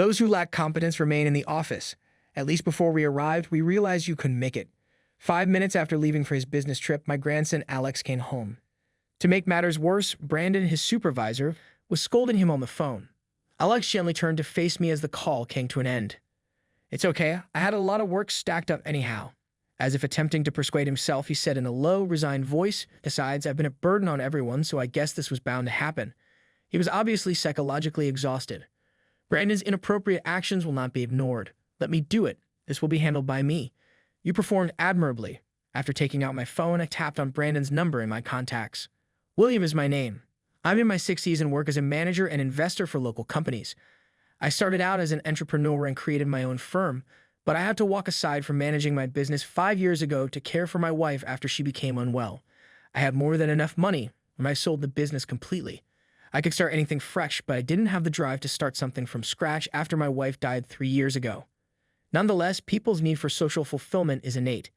Those who lack competence remain in the office. At least before we arrived, we realized you couldn't make it. 5 minutes after leaving for his business trip, my grandson Alex came home. To make matters worse, Brandon, his supervisor, was scolding him on the phone. Alex gently turned to face me as the call came to an end. "It's okay, I had a lot of work stacked up anyhow." As if attempting to persuade himself, he said in a low, resigned voice, "Besides, I've been a burden on everyone, so I guess this was bound to happen." He was obviously psychologically exhausted. "Brandon's inappropriate actions will not be ignored. Let me do it. This will be handled by me. You performed admirably." After taking out my phone, I tapped on Brandon's number in my contacts. "William is my name. I'm in my 60s and work as a manager and investor for local companies. I started out as an entrepreneur and created my own firm, but I had to walk aside from managing my business 5 years ago to care for my wife after she became unwell. I had more than enough money when I sold the business completely. I could start anything fresh, but I didn't have the drive to start something from scratch after my wife died 3 years ago. Nonetheless, people's need for social fulfillment is innate.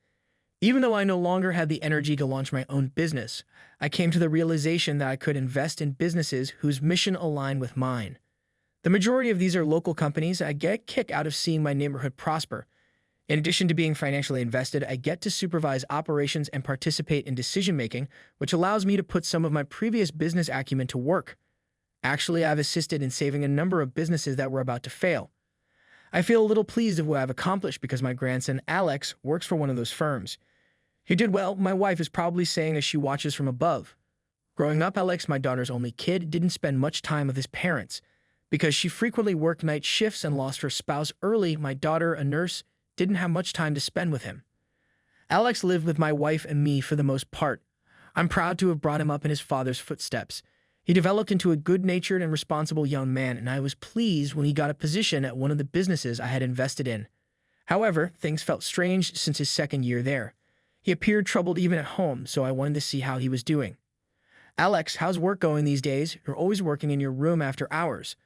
Even though I no longer had the energy to launch my own business, I came to the realization that I could invest in businesses whose mission aligned with mine. The majority of these are local companies. I get a kick out of seeing my neighborhood prosper. In addition to being financially invested, I get to supervise operations and participate in decision-making, which allows me to put some of my previous business acumen to work. Actually, I've assisted in saving a number of businesses that were about to fail. I feel a little pleased of what I've accomplished because my grandson, Alex, works for one of those firms. He did well, my wife is probably saying as she watches from above. Growing up, Alex, my daughter's only kid, didn't spend much time with his parents. Because she frequently worked night shifts and lost her spouse early, my daughter, a nurse, didn't have much time to spend with him. Alex lived with my wife and me for the most part. I'm proud to have brought him up in his father's footsteps. He developed into a good-natured and responsible young man, and I was pleased when he got a position at one of the businesses I had invested in. However, things felt strange since his second year there. He appeared troubled even at home, so I wanted to see how he was doing. "Alex, how's work going these days? You're always working in your room after hours.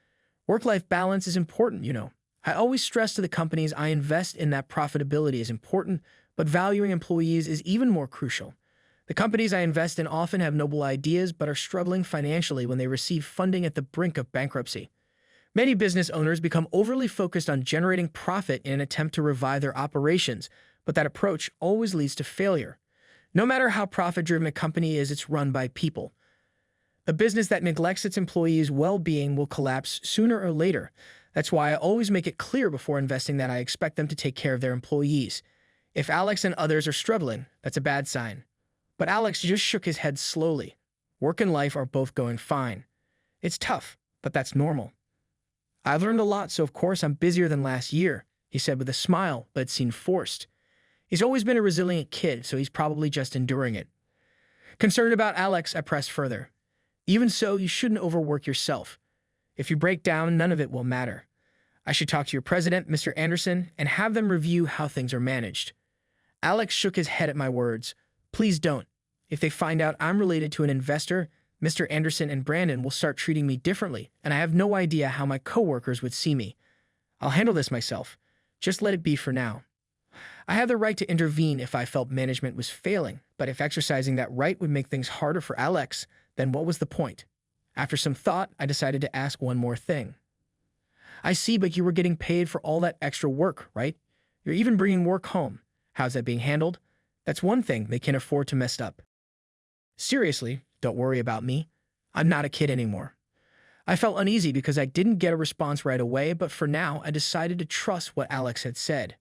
Work-life balance is important, you know. I always stress to the companies I invest in that profitability is important, but valuing employees is even more crucial. The companies I invest in often have noble ideas but are struggling financially when they receive funding at the brink of bankruptcy. Many business owners become overly focused on generating profit in an attempt to revive their operations, but that approach always leads to failure. No matter how profit-driven a company is, it's run by people. A business that neglects its employees' well-being will collapse sooner or later. That's why I always make it clear before investing that I expect them to take care of their employees. If Alex and others are struggling, that's a bad sign. But Alex just shook his head slowly. Work and life are both going fine. It's tough, but that's normal. I've learned a lot, so of course I'm busier than last year, he said with a smile, but it seemed forced. He's always been a resilient kid, so he's probably just enduring it. Concerned about Alex, I pressed further. Even so, you shouldn't overwork yourself. If you break down, none of it will matter. I should talk to your president, Mr. Anderson, and have them review how things are managed. Alex shook his head at my words. Please don't. If they find out I'm related to an investor, Mr. Anderson and Brandon will start treating me differently, and I have no idea how my coworkers would see me. I'll handle this myself. Just let it be for now. I have the right to intervene if I felt management was failing, but if exercising that right would make things harder for Alex, then what was the point? After some thought, I decided to ask one more thing. I see, but you were getting paid for all that extra work, right? You're even bringing work home. How's that being handled? That's one thing they can afford to mess up. Seriously, don't worry about me. I'm not a kid anymore. I felt uneasy because I didn't get a response right away, but for now, I decided to trust what Alex had said.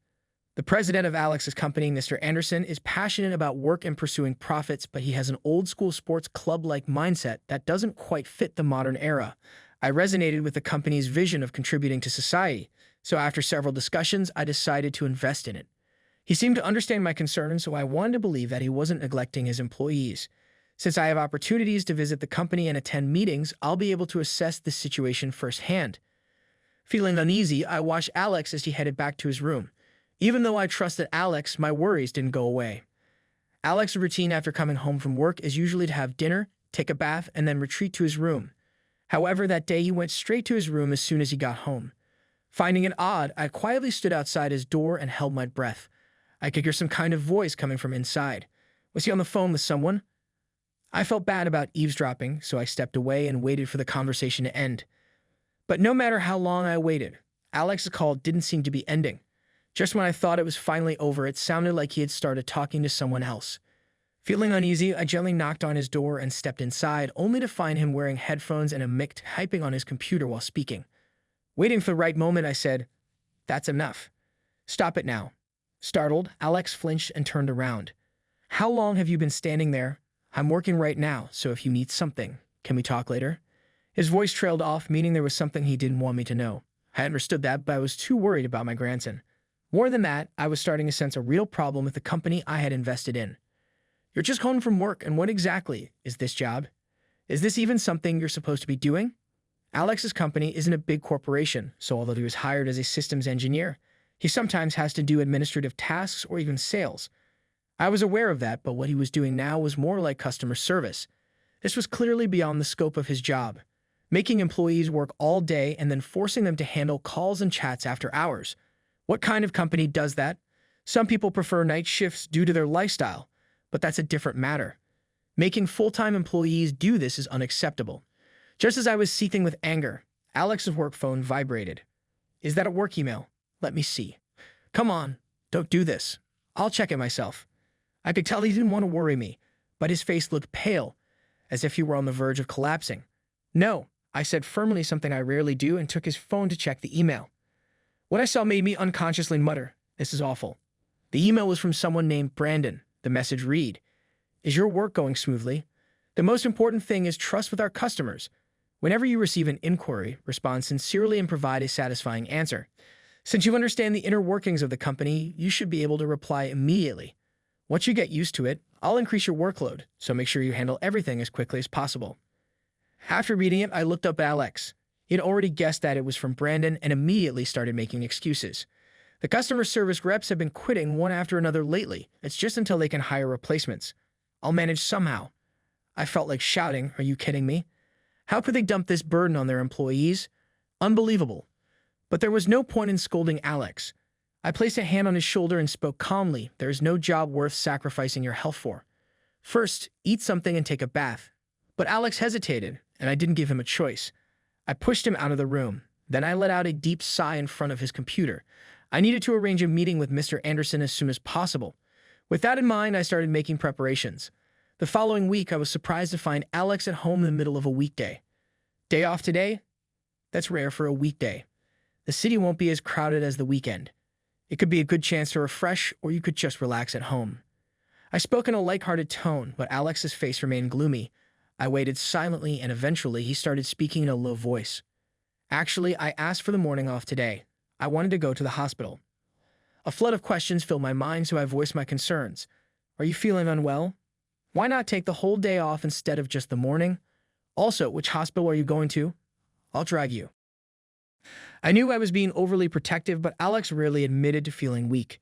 The president of Alex's company, Mr. Anderson, is passionate about work and pursuing profits, but he has an old-school sports club-like mindset that doesn't quite fit the modern era. I resonated with the company's vision of contributing to society, so after several discussions, I decided to invest in it. He seemed to understand my concern, so I wanted to believe that he wasn't neglecting his employees. Since I have opportunities to visit the company and attend meetings, I'll be able to assess the situation firsthand. Feeling uneasy, I watched Alex as he headed back to his room. Even though I trusted Alex, my worries didn't go away. Alex's routine after coming home from work is usually to have dinner, take a bath, and then retreat to his room. However, that day he went straight to his room as soon as he got home. Finding it odd, I quietly stood outside his door and held my breath. I could hear some kind of voice coming from inside. Was he on the phone with someone? I felt bad about eavesdropping, so I stepped away and waited for the conversation to end. But no matter how long I waited, Alex's call didn't seem to be ending. Just when I thought it was finally over, it sounded like he had started talking to someone else. Feeling uneasy, I gently knocked on his door and stepped inside, only to find him wearing headphones and a mic typing on his computer while speaking. Waiting for the right moment, I said, "That's enough. Stop it now." Startled, Alex flinched and turned around. "How long have you been standing there? I'm working right now, so if you need something, can we talk later?" His voice trailed off, meaning there was something he didn't want me to know. I understood that, but I was too worried about my grandson. More than that, I was starting to sense a real problem with the company I had invested in. "You're just home from work, and what exactly is this job? Is this even something you're supposed to be doing?" Alex's company isn't a big corporation, so although he was hired as a systems engineer, he sometimes has to do administrative tasks or even sales. I was aware of that, but what he was doing now was more like customer service. This was clearly beyond the scope of his job, making employees work all day and then forcing them to handle calls and chats after hours. What kind of company does that? Some people prefer night shifts due to their lifestyle, but that's a different matter. Making full-time employees do this is unacceptable. Just as I was seething with anger, Alex's work phone vibrated. "Is that a work email? Let me see." "Come on, don't do this. I'll check it myself." I could tell he didn't want to worry me, but his face looked pale, as if he were on the verge of collapsing. "No," I said firmly, something I rarely do, and took his phone to check the email. What I saw made me unconsciously mutter, "This is awful." The email was from someone named Brandon. The message read, "Is your work going smoothly? The most important thing is trust with our customers. Whenever you receive an inquiry, respond sincerely and provide a satisfying answer. Since you understand the inner workings of the company, you should be able to reply immediately. Once you get used to it, I'll increase your workload, so make sure you handle everything as quickly as possible." After reading it, I looked up at Alex. He had already guessed that it was from Brandon and immediately started making excuses. The customer service reps have been quitting one after another lately. It's just until they can hire replacements. I'll manage somehow. I felt like shouting, "Are you kidding me? How could they dump this burden on their employees? Unbelievable." But there was no point in scolding Alex. I placed a hand on his shoulder and spoke calmly. "There is no job worth sacrificing your health for. First, eat something and take a bath." But Alex hesitated, and I didn't give him a choice. I pushed him out of the room. Then I let out a deep sigh in front of his computer. I needed to arrange a meeting with Mr. Anderson as soon as possible. With that in mind, I started making preparations. The following week, I was surprised to find Alex at home in the middle of a weekday. "Day off today?" That's rare for a weekday. The city won't be as crowded as the weekend. It could be a good chance to refresh, or you could just relax at home. I spoke in a lighthearted tone, but Alex's face remained gloomy. I waited silently, and eventually he started speaking in a low voice. "Actually, I asked for the morning off today. I wanted to go to the hospital." A flood of questions filled my mind, so I voiced my concerns. "Are you feeling unwell? Why not take the whole day off instead of just the morning? Also, which hospital are you going to? I'll drive you." I knew I was being overly protective, but Alex rarely admitted to feeling weak.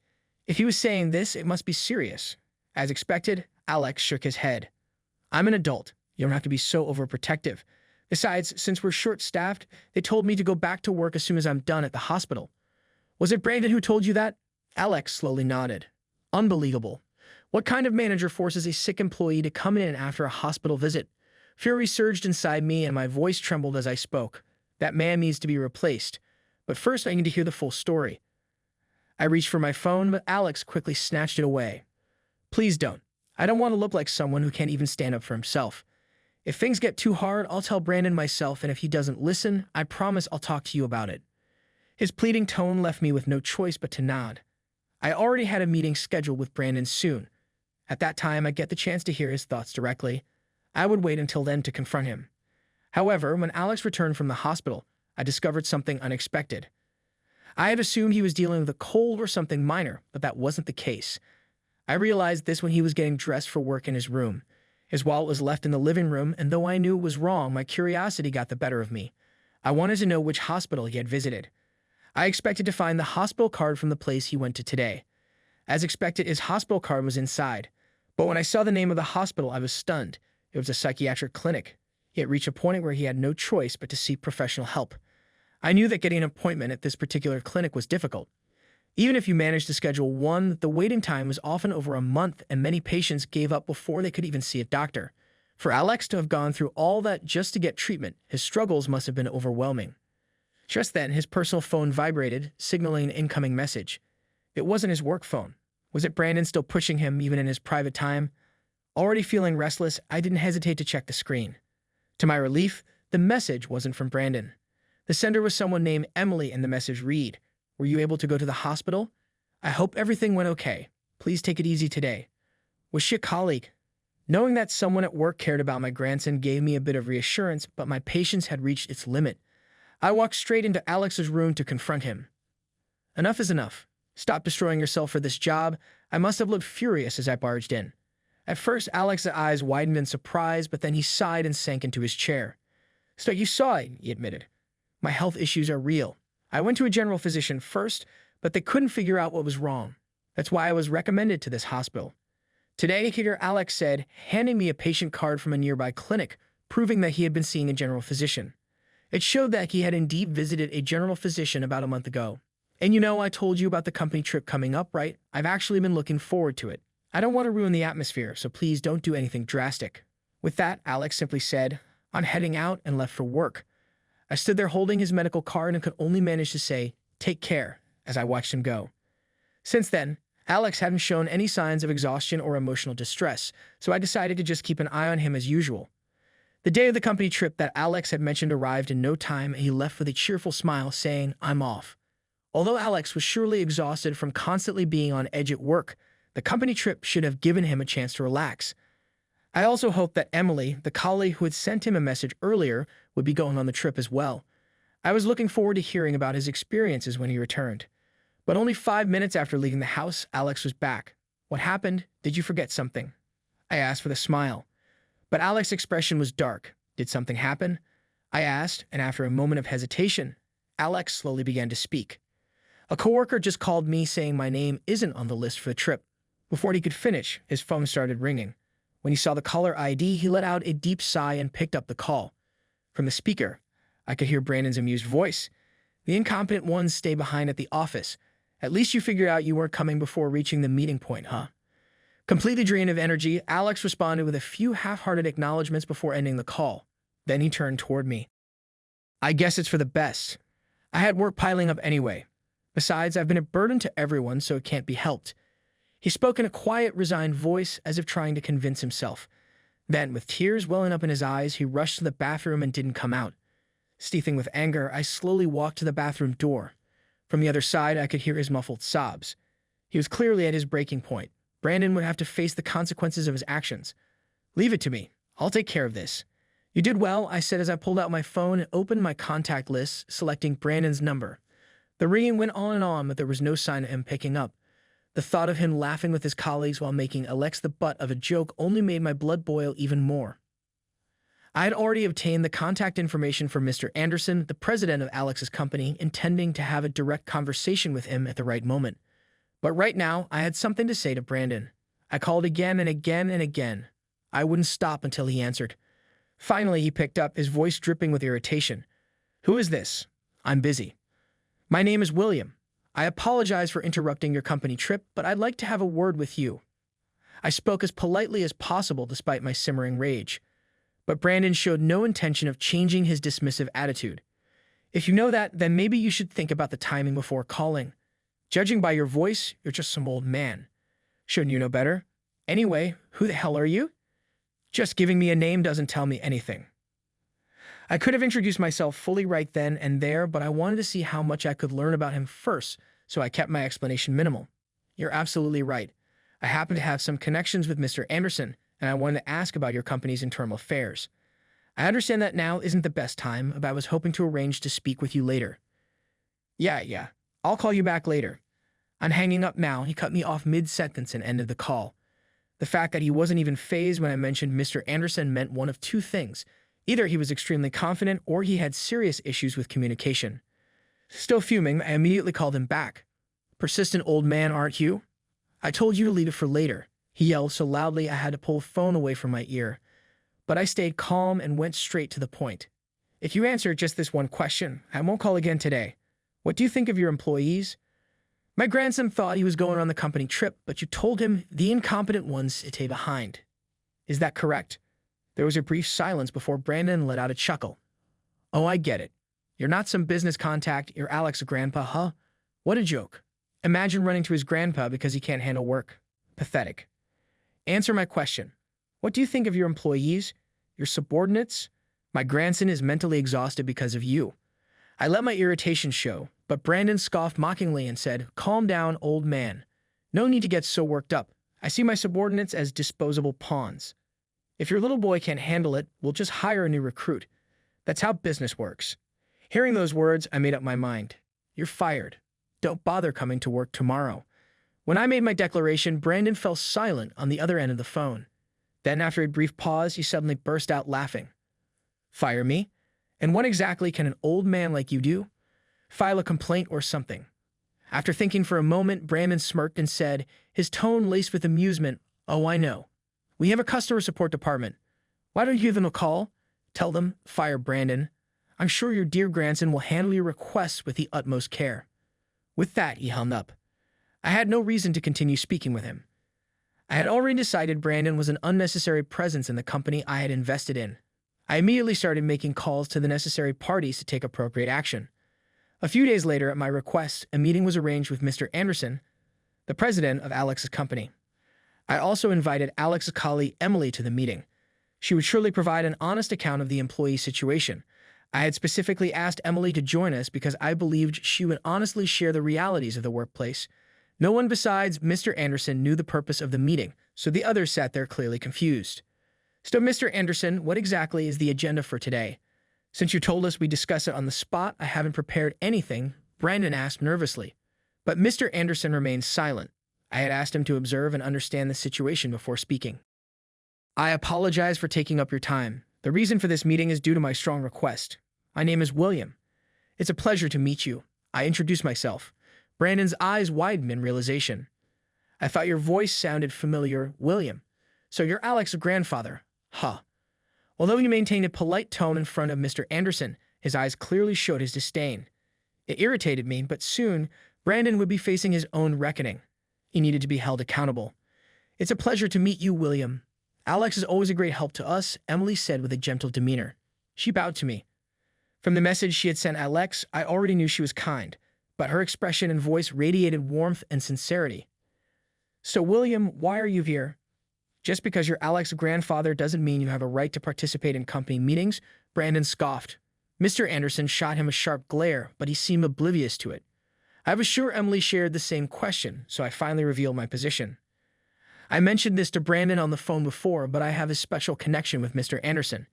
If he was saying this, it must be serious. As expected, Alex shook his head. "I'm an adult. You don't have to be so overprotective. Besides, since we're short-staffed, they told me to go back to work as soon as I'm done at the hospital." "Was it Brandon who told you that?" Alex slowly nodded. "Unbelievable. What kind of manager forces a sick employee to come in after a hospital visit?" Fury surged inside me, and my voice trembled as I spoke. "That man needs to be replaced. But first, I need to hear the full story." I reached for my phone, but Alex quickly snatched it away. "Please don't. I don't want to look like someone who can't even stand up for himself. If things get too hard, I'll tell Brandon myself, and if he doesn't listen, I promise I'll talk to you about it." His pleading tone left me with no choice but to nod. I already had a meeting scheduled with Brandon soon. At that time, I'd get the chance to hear his thoughts directly. I would wait until then to confront him. However, when Alex returned from the hospital, I discovered something unexpected. I had assumed he was dealing with a cold or something minor, but that wasn't the case. I realized this when he was getting dressed for work in his room. His wallet was left in the living room, and though I knew it was wrong, my curiosity got the better of me. I wanted to know which hospital he had visited. I expected to find the hospital card from the place he went to today. As expected, his hospital card was inside. But when I saw the name of the hospital, I was stunned. It was a psychiatric clinic. He had reached a point where he had no choice but to seek professional help. I knew that getting an appointment at this particular clinic was difficult. Even if you managed to schedule one, the waiting time was often over a month, and many patients gave up before they could even see a doctor. For Alex to have gone through all that just to get treatment, his struggles must have been overwhelming. Just then, his personal phone vibrated, signaling an incoming message. It wasn't his work phone. Was it Brandon still pushing him even in his private time? Already feeling restless, I didn't hesitate to check the screen. To my relief, the message wasn't from Brandon. The sender was someone named Emily, and the message read, "Were you able to go to the hospital? I hope everything went okay. Please take it easy today." Was she a colleague? Knowing that someone at work cared about my grandson gave me a bit of reassurance, but my patience had reached its limit. I walked straight into Alex's room to confront him. "Enough is enough. Stop destroying yourself for this job." I must have looked furious as I barged in. At first, Alex's eyes widened in surprise, but then he sighed and sank into his chair. "So you saw it," he admitted. "My health issues are real. I went to a general physician first, but they couldn't figure out what was wrong. That's why I was recommended to this hospital. Today," here Alex said, handing me a patient card from a nearby clinic, proving that he had been seeing a general physician. It showed that he had indeed visited a general physician about a month ago. "And you know, I told you about the company trip coming up, right? I've actually been looking forward to it. I don't want to ruin the atmosphere, so please don't do anything drastic." With that, Alex simply said, "I'm heading out," and left for work. I stood there holding his medical card and could only manage to say, "Take care," as I watched him go. Since then, Alex hadn't shown any signs of exhaustion or emotional distress, so I decided to just keep an eye on him as usual. The day of the company trip that Alex had mentioned arrived in no time, and he left with a cheerful smile saying, "I'm off." Although Alex was surely exhausted from constantly being on edge at work, the company trip should have given him a chance to relax. I also hoped that Emily, the colleague who had sent him a message earlier, would be going on the trip as well. I was looking forward to hearing about his experiences when he returned. But only 5 minutes after leaving the house, Alex was back. "What happened? Did you forget something?" I asked with a smile. But Alex's expression was dark. "Did something happen?" I asked, and after a moment of hesitation, Alex slowly began to speak. "A coworker just called me saying my name isn't on the list for the trip." Before he could finish, his phone started ringing. When he saw the caller ID, he let out a deep sigh and picked up the call. From the speaker, I could hear Brandon's amused voice. "The incompetent ones stay behind at the office. At least you figured out you weren't coming before reaching the meeting point, huh?" Completely drained of energy, Alex responded with a few half-hearted acknowledgments before ending the call. Then he turned toward me. "I guess it's for the best. I had work piling up anyway. Besides, I've been a burden to everyone, so it can't be helped." He spoke in a quiet, resigned voice, as if trying to convince himself. Then, with tears welling up in his eyes, he rushed to the bathroom and didn't come out. Seething with anger, I slowly walked to the bathroom door. From the other side, I could hear his muffled sobs. He was clearly at his breaking point. Brandon would have to face the consequences of his actions. "Leave it to me. I'll take care of this." "You did well," I said as I pulled out my phone and opened my contact list, selecting Brandon's number. The ringing went on, but there was no sign of him picking up. The thought of him laughing with his colleagues while making Alex the butt of a joke only made my blood boil even more. I had already obtained the contact information from Mr. Anderson, the president of Alex's company, intending to have a direct conversation with him at the right moment. But right now, I had something to say to Brandon. I called again and again and again. I wouldn't stop until he answered. Finally, he picked up, his voice dripping with irritation. "Who is this?" "I'm busy." "My name is William. I apologize for interrupting your company trip, but I'd like to have a word with you." I spoke as politely as possible despite my simmering rage. But Brandon showed no intention of changing his dismissive attitude. "If you know that, then maybe you should think about the timing before calling. Judging by your voice, you're just some old man. Shouldn't you know better? Anyway, who the hell are you? Just giving me a name doesn't tell me anything." I could have introduced myself fully right then and there, but I wanted to see how much I could learn about him first, so I kept my explanation minimal. "You're absolutely right. I happen to have some connections with Mr. Anderson, and I wanted to ask about your company's internal affairs. I understand that now isn't the best time, but I was hoping to arrange to speak with you later." Yeah. I'll call you back later." On hanging up now, he cut me off mid-sentence and ended the call. The fact that he wasn't even fazed when I mentioned Mr. Anderson meant one of two things. Either he was extremely confident or he had serious issues with communication. Still fuming, I immediately called him back. "Persistent old man, aren't you? I told you to leave it for later," he yelled so loudly I had to pull the phone away from my ear. But I stayed calm and went straight to the point. "If you answer just this one question, I won't call again today. What do you think of your employees? My grandson thought he was going on the company trip, but you told him the incompetent ones stay behind. Is that correct?" There was a brief silence before Brandon let out a chuckle. "Oh, I get it. You're not some business contact, you're Alex's grandpa, huh? What a joke. Imagine running to his grandpa because he can't handle work. Pathetic. Answer my question. What do you think of your employees? Your subordinates? My grandson is mentally exhausted because of you. I let my irritation show, but Brandon scoffed mockingly and said, "Calm down, old man. No need to get so worked up. I see my subordinates as disposable pawns. If your little boy can't handle it, we'll just hire a new recruit. That's how business works." Hearing those words, I made up my mind. You're fired. Don't bother coming to work tomorrow. When I made my declaration, Brandon fell silent on the other end of the phone. Then, after a brief pause, he suddenly burst out laughing. Fire me? And what exactly can an old man like you do? File a complaint or something. After thinking for a moment, Brandon smirked and said, his tone laced with amusement, "Oh, I know. We have a customer support department. Why don't you give them a call? Tell them, fire Brandon. I'm sure your dear grandson will handle your requests with the utmost care." With that, he hung up. I had no reason to continue speaking with him. I had already decided Brandon was an unnecessary presence in the company I had invested in. I immediately started making calls to the necessary parties to take appropriate action. A few days later, at my request, a meeting was arranged with Mr. Anderson, the president of Alex's company. I also invited Alex's colleague Emily to the meeting. She would surely provide an honest account of the employee situation. I had specifically asked Emily to join us because I believed she would honestly share the realities of the workplace. No one besides Mr. Anderson knew the purpose of the meeting, so the others sat there clearly confused. So, Mr. Anderson, what exactly is the agenda for today? Since you told us we discuss it on the spot, I haven't prepared anything, Brandon asked nervously. But Mr. Anderson remained silent. I had asked him to observe and understand the situation before speaking. I apologize for taking up your time. The reason for this meeting is due to my strong request. My name is William. It's a pleasure to meet you. I introduced myself. Brandon's eyes widened in realization. I thought your voice sounded familiar, William. So you're Alex's grandfather. Huh. Although he maintained a polite tone in front of Mr. Anderson, his eyes clearly showed his disdain. It irritated me, but soon, Brandon would be facing his own reckoning. He needed to be held accountable. It's a pleasure to meet you, William. Alex is always a great help to us, Emily said with a gentle demeanor. She bowed to me. From the message she had sent Alex, I already knew she was kind, but her expression and voice radiated warmth and sincerity. So, William, why are you here? Just because you're Alex's grandfather doesn't mean you have a right to participate in company meetings, Brandon scoffed. Mr. Anderson shot him a sharp glare, but he seemed oblivious to it. I was sure Emily shared the same question, so I finally revealed my position. I mentioned this to Brandon on the phone before, but I have a special connection with Mr. Anderson.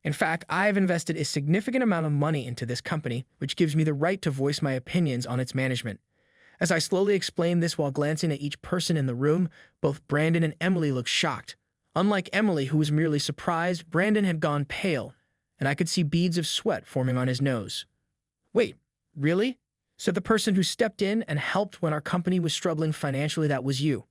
In fact, I have invested a significant amount of money into this company, which gives me the right to voice my opinions on its management. As I slowly explained this while glancing at each person in the room, both Brandon and Emily looked shocked. Unlike Emily, who was merely surprised, Brandon had gone pale, and I could see beads of sweat forming on his nose. Wait, really? So the person who stepped in and helped when our company was struggling financially, that was you?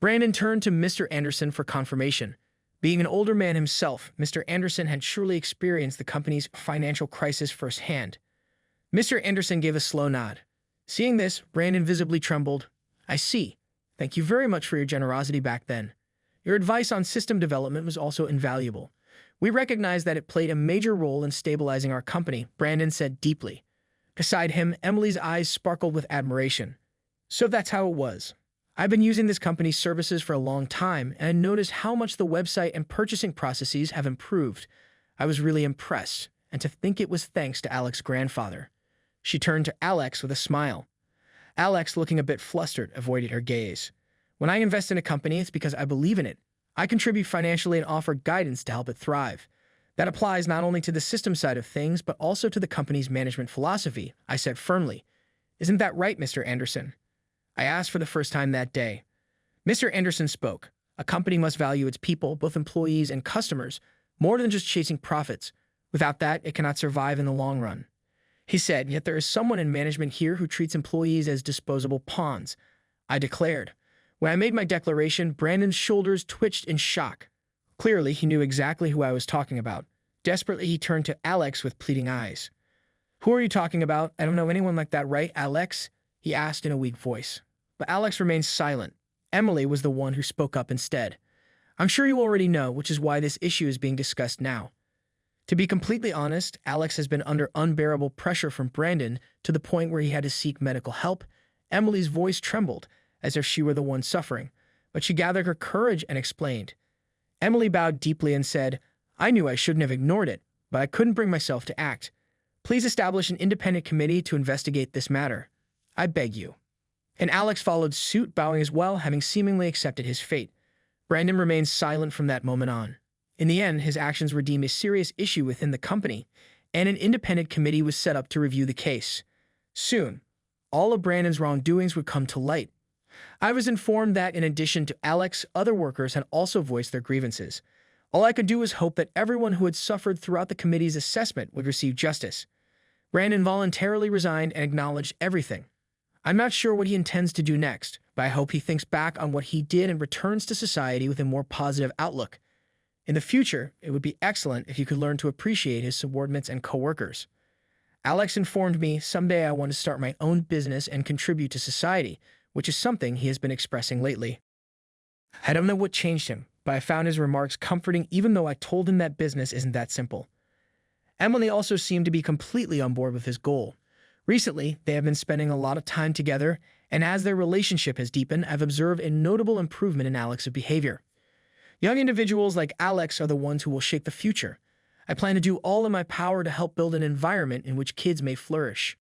Brandon turned to Mr. Anderson for confirmation. Being an older man himself, Mr. Anderson had surely experienced the company's financial crisis firsthand. Mr. Anderson gave a slow nod. Seeing this, Brandon visibly trembled. I see. Thank you very much for your generosity back then. Your advice on system development was also invaluable. We recognize that it played a major role in stabilizing our company, Brandon said deeply. Beside him, Emily's eyes sparkled with admiration. So that's how it was. I've been using this company's services for a long time, and I noticed how much the website and purchasing processes have improved. I was really impressed, and to think it was thanks to Alex's grandfather. She turned to Alex with a smile. Alex, looking a bit flustered, avoided her gaze. When I invest in a company, it's because I believe in it. I contribute financially and offer guidance to help it thrive. That applies not only to the system side of things, but also to the company's management philosophy, I said firmly. Isn't that right, Mr. Anderson? I asked for the first time that day. Mr. Anderson spoke. A company must value its people, both employees and customers, more than just chasing profits. Without that, it cannot survive in the long run. He said, yet there is someone in management here who treats employees as disposable pawns. I declared. When I made my declaration, Brandon's shoulders twitched in shock. Clearly, he knew exactly who I was talking about. Desperately, he turned to Alex with pleading eyes. Who are you talking about? I don't know anyone like that, right, Alex? He asked in a weak voice. But Alex remained silent. Emily was the one who spoke up instead. I'm sure you already know, which is why this issue is being discussed now. To be completely honest, Alex has been under unbearable pressure from Brandon to the point where he had to seek medical help. Emily's voice trembled, as if she were the one suffering, but she gathered her courage and explained. Emily bowed deeply and said, "I knew I shouldn't have ignored it, but I couldn't bring myself to act. Please establish an independent committee to investigate this matter. I beg you." And Alex followed suit, bowing as well, having seemingly accepted his fate. Brandon remained silent from that moment on. In the end, his actions were deemed a serious issue within the company, and an independent committee was set up to review the case. Soon, all of Brandon's wrongdoings would come to light. I was informed that, in addition to Alex, other workers had also voiced their grievances. All I could do was hope that everyone who had suffered throughout the committee's assessment would receive justice. Brandon voluntarily resigned and acknowledged everything. I'm not sure what he intends to do next, but I hope he thinks back on what he did and returns to society with a more positive outlook. In the future, it would be excellent if he could learn to appreciate his subordinates and coworkers. Alex informed me someday I want to start my own business and contribute to society, which is something he has been expressing lately. I don't know what changed him, but I found his remarks comforting even though I told him that business isn't that simple. Emily also seemed to be completely on board with his goal. Recently, they have been spending a lot of time together, and as their relationship has deepened, I've observed a notable improvement in Alex's behavior. Young individuals like Alex are the ones who will shape the future. I plan to do all in my power to help build an environment in which kids may flourish.